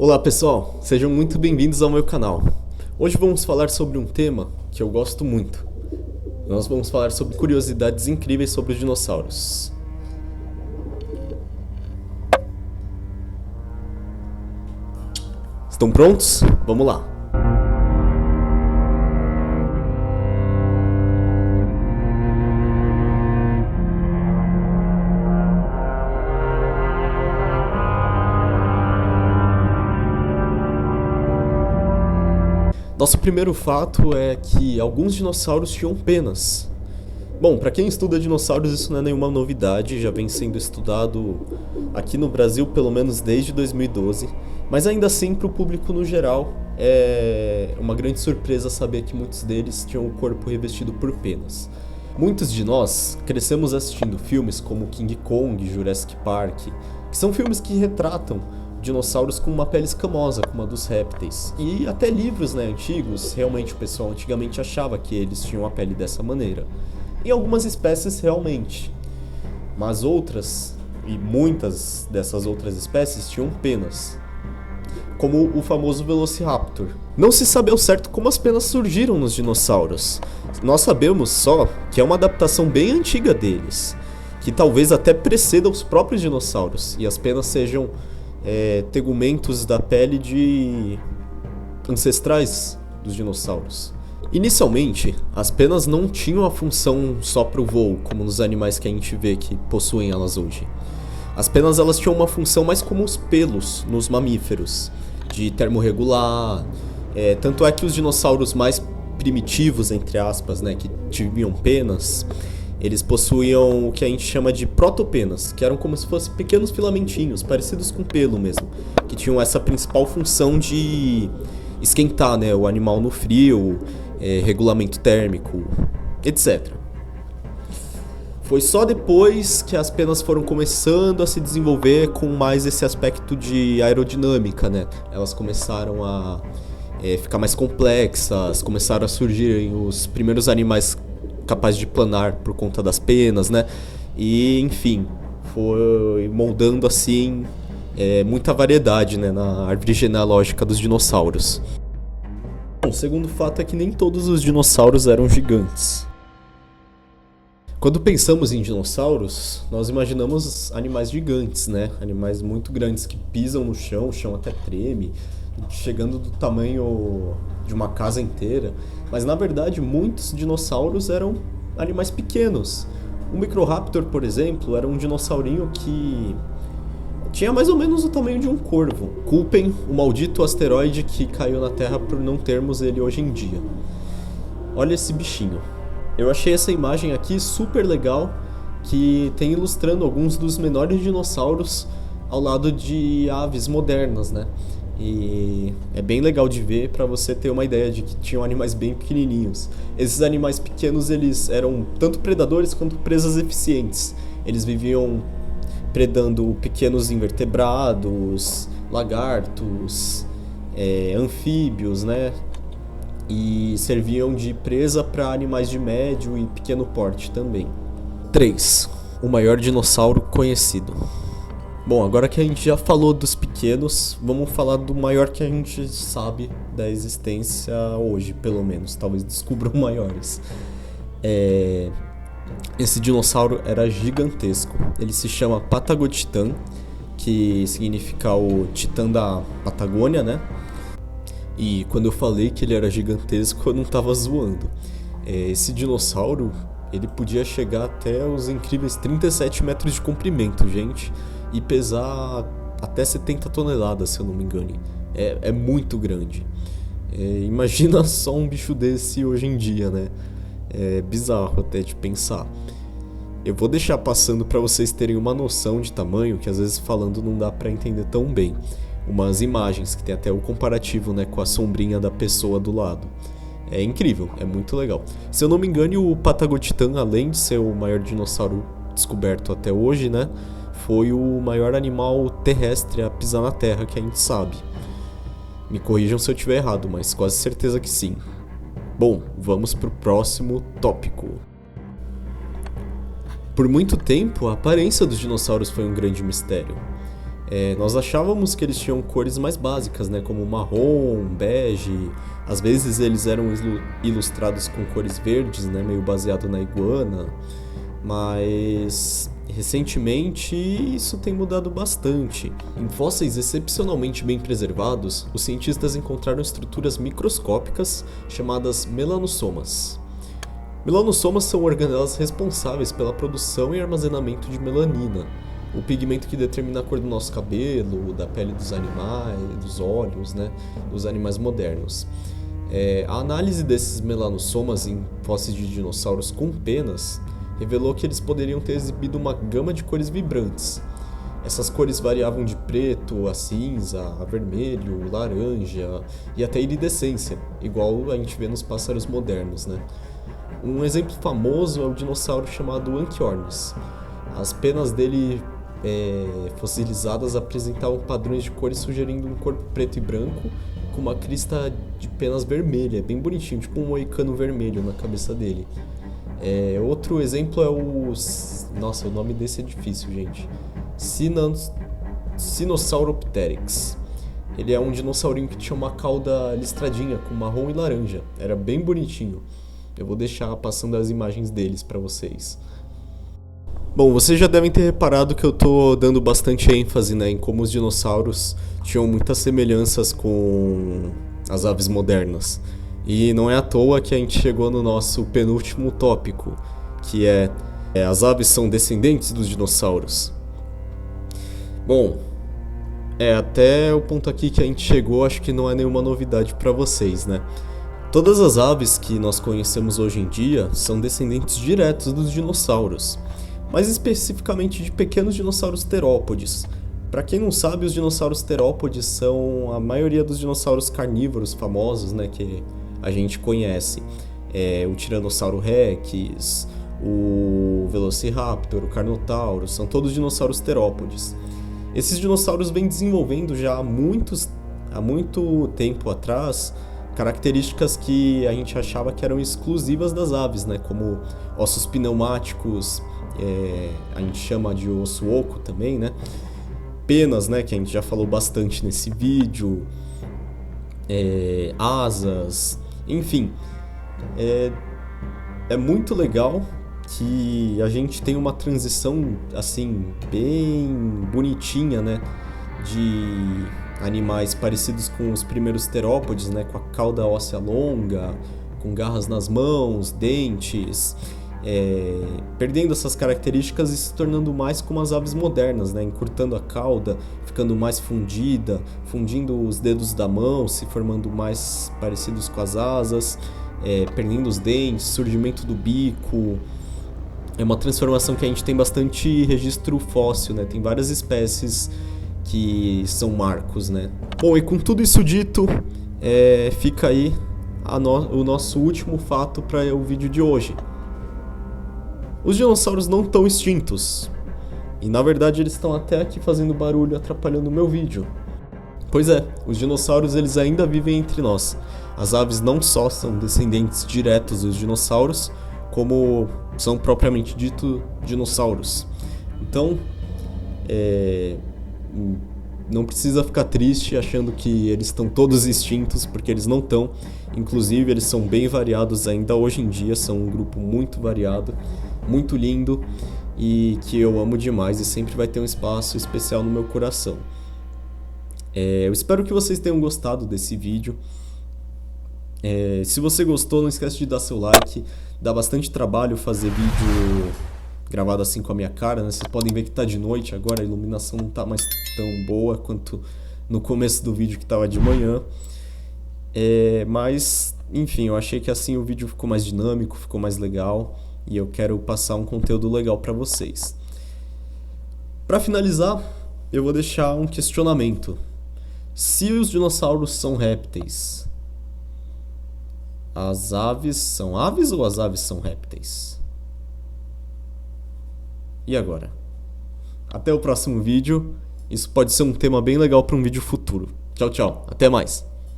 Olá pessoal, sejam muito bem-vindos ao meu canal. Hoje vamos falar sobre um tema que eu gosto muito. Nós vamos falar sobre curiosidades incríveis sobre os dinossauros. Estão prontos? Vamos lá! Nosso primeiro fato é que alguns dinossauros tinham penas. Bom, para quem estuda dinossauros isso não é nenhuma novidade, já vem sendo estudado aqui no Brasil pelo menos desde 2012, mas ainda assim para o público no geral é uma grande surpresa saber que muitos deles tinham o corpo revestido por penas. Muitos de nós crescemos assistindo filmes como King Kong, Jurassic Park, que são filmes que retratam dinossauros com uma pele escamosa, como a dos répteis. E até livros, antigos, realmente o pessoal antigamente achava que eles tinham a pele dessa maneira. Em algumas espécies realmente, mas outras, e muitas dessas outras espécies tinham penas, como o famoso Velociraptor. Não se sabe ao certo como as penas surgiram nos dinossauros. Nós sabemos só que é uma adaptação bem antiga deles, que talvez até preceda os próprios dinossauros, e as penas sejam tegumentos da pele de ancestrais dos dinossauros. Inicialmente, as penas não tinham a função só para o voo, como nos animais que a gente vê que possuem elas hoje. As penas elas tinham uma função mais como os pelos nos mamíferos, de termorregular. Tanto é que os dinossauros mais primitivos, entre aspas, que tinham penas, eles possuíam o que a gente chama de protopenas, que eram como se fossem pequenos filamentinhos, parecidos com pelo mesmo, que tinham essa principal função de esquentar o animal no frio, regulamento térmico, etc. Foi só depois que as penas foram começando a se desenvolver com mais esse aspecto de aerodinâmica, Elas começaram a ficar mais complexas, começaram a surgir os primeiros animais capaz de planar por conta das penas, E, enfim, foi moldando assim muita variedade, na árvore genealógica dos dinossauros. Bom, o segundo fato é que nem todos os dinossauros eram gigantes. Quando pensamos em dinossauros, nós imaginamos animais gigantes, Animais muito grandes que pisam no chão, o chão até treme, chegando do tamanho de uma casa inteira. Mas na verdade muitos dinossauros eram animais pequenos. O Microraptor, por exemplo, era um dinossaurinho que tinha mais ou menos o tamanho de um corvo. Culpem o maldito asteroide que caiu na Terra por não termos ele hoje em dia. Olha esse bichinho. Eu achei essa imagem aqui super legal, que tem ilustrando alguns dos menores dinossauros ao lado de aves modernas, E é bem legal de ver para você ter uma ideia de que tinham animais bem pequenininhos. Esses animais pequenos eles eram tanto predadores quanto presas eficientes. Eles viviam predando pequenos invertebrados, lagartos, anfíbios, E serviam de presa para animais de médio e pequeno porte também. 3. O maior dinossauro conhecido. Bom, agora que a gente já falou dos pequenos, vamos falar do maior que a gente sabe da existência hoje, pelo menos. Talvez descubram maiores. Esse dinossauro era gigantesco. Ele se chama Patagotitan, que significa o titã da Patagônia, E quando eu falei que ele era gigantesco, eu não tava zoando. Esse dinossauro, ele podia chegar até os incríveis 37 metros de comprimento, gente. E pesar até 70 toneladas, se eu não me engano. É muito grande. Imagina só um bicho desse hoje em dia, É bizarro até de pensar. Eu vou deixar passando para vocês terem uma noção de tamanho, que às vezes falando não dá para entender tão bem. Umas imagens que tem até o comparativo, com a sombrinha da pessoa do lado. É incrível, é muito legal. Se eu não me engano, o Patagotitan, além de ser o maior dinossauro descoberto até hoje, foi o maior animal terrestre a pisar na Terra que a gente sabe. Me corrijam se eu estiver errado, mas quase certeza que sim. Bom, vamos pro próximo tópico. Por muito tempo, a aparência dos dinossauros foi um grande mistério. Nós achávamos que eles tinham cores mais básicas, né, como marrom, bege, às vezes eles eram ilustrados com cores verdes, né, meio baseado na iguana, mas recentemente isso tem mudado bastante. Em fósseis excepcionalmente bem preservados, os cientistas encontraram estruturas microscópicas chamadas melanossomas. Melanossomas são organelas responsáveis pela produção e armazenamento de melanina, o pigmento que determina a cor do nosso cabelo, da pele dos animais, dos olhos, né, dos animais modernos. A análise desses melanossomas em fósseis de dinossauros com penas revelou que eles poderiam ter exibido uma gama de cores vibrantes. Essas cores variavam de preto a cinza, a vermelho, laranja e até iridescência, igual a gente vê nos pássaros modernos, né? Um exemplo famoso é o dinossauro chamado Anchiornis. As penas dele fossilizadas apresentavam padrões de cores sugerindo um corpo preto e branco com uma crista de penas vermelha, bem bonitinho, tipo um moicano vermelho na cabeça dele. Outro exemplo é o... Nossa, o nome desse é difícil, gente. Sinosauropteryx. Ele é um dinossaurinho que tinha uma cauda listradinha com marrom e laranja. Era bem bonitinho. Eu vou deixar passando as imagens deles para vocês. Bom, vocês já devem ter reparado que eu tô dando bastante ênfase, né, em como os dinossauros tinham muitas semelhanças com as aves modernas. E não é à toa que a gente chegou no nosso penúltimo tópico, que as aves são descendentes dos dinossauros. Bom, até o ponto aqui que a gente chegou, acho que não é nenhuma novidade para vocês, né? Todas as aves que nós conhecemos hoje em dia são descendentes diretos dos dinossauros, mais especificamente de pequenos dinossauros terópodes. Para quem não sabe, os dinossauros terópodes são a maioria dos dinossauros carnívoros famosos, né, que a gente conhece. O Tiranossauro Rex, o Velociraptor, o Carnotauro, são todos dinossauros terópodes. Esses dinossauros vêm desenvolvendo já há muito tempo atrás características que a gente achava que eram exclusivas das aves, né, como ossos pneumáticos, a gente chama de osso oco também, né? Penas, né, que a gente já falou bastante nesse vídeo, asas, enfim. É muito legal que a gente tem uma transição assim bem bonitinha, né, de animais parecidos com os primeiros terópodes, né, com a cauda óssea longa, com garras nas mãos, dentes, perdendo essas características e se tornando mais como as aves modernas, né, encurtando a cauda, ficando mais fundida, fundindo os dedos da mão, se formando mais parecidos com as asas, perdendo os dentes, surgimento do bico. É uma transformação que a gente tem bastante registro fóssil, né, tem várias espécies que são marcos, né. Bom, e com tudo isso dito, fica aí o nosso último fato para o vídeo de hoje. Os dinossauros não estão extintos. E na verdade eles estão até aqui fazendo barulho, atrapalhando o meu vídeo. Pois é, os dinossauros eles ainda vivem entre nós. As aves não só são descendentes diretos dos dinossauros, como são propriamente dito dinossauros. Então, não precisa ficar triste achando que eles estão todos extintos, porque eles não estão. Inclusive, eles são bem variados ainda hoje em dia, são um grupo muito variado, muito lindo e que eu amo demais e sempre vai ter um espaço especial no meu coração. Eu espero que vocês tenham gostado desse vídeo. Se você gostou, não esquece de dar seu like. Dá bastante trabalho fazer vídeo gravado assim com a minha cara, né? Vocês podem ver que tá de noite agora, a iluminação não tá mais tão boa quanto no começo do vídeo que tava de manhã. Mas, enfim, eu achei que assim o vídeo ficou mais dinâmico, ficou mais legal e eu quero passar um conteúdo legal para vocês. Para finalizar, eu vou deixar um questionamento. Se os dinossauros são répteis, as aves são aves ou as aves são répteis? E agora? Até o próximo vídeo. Isso pode ser um tema bem legal para um vídeo futuro. Tchau, tchau. Até mais.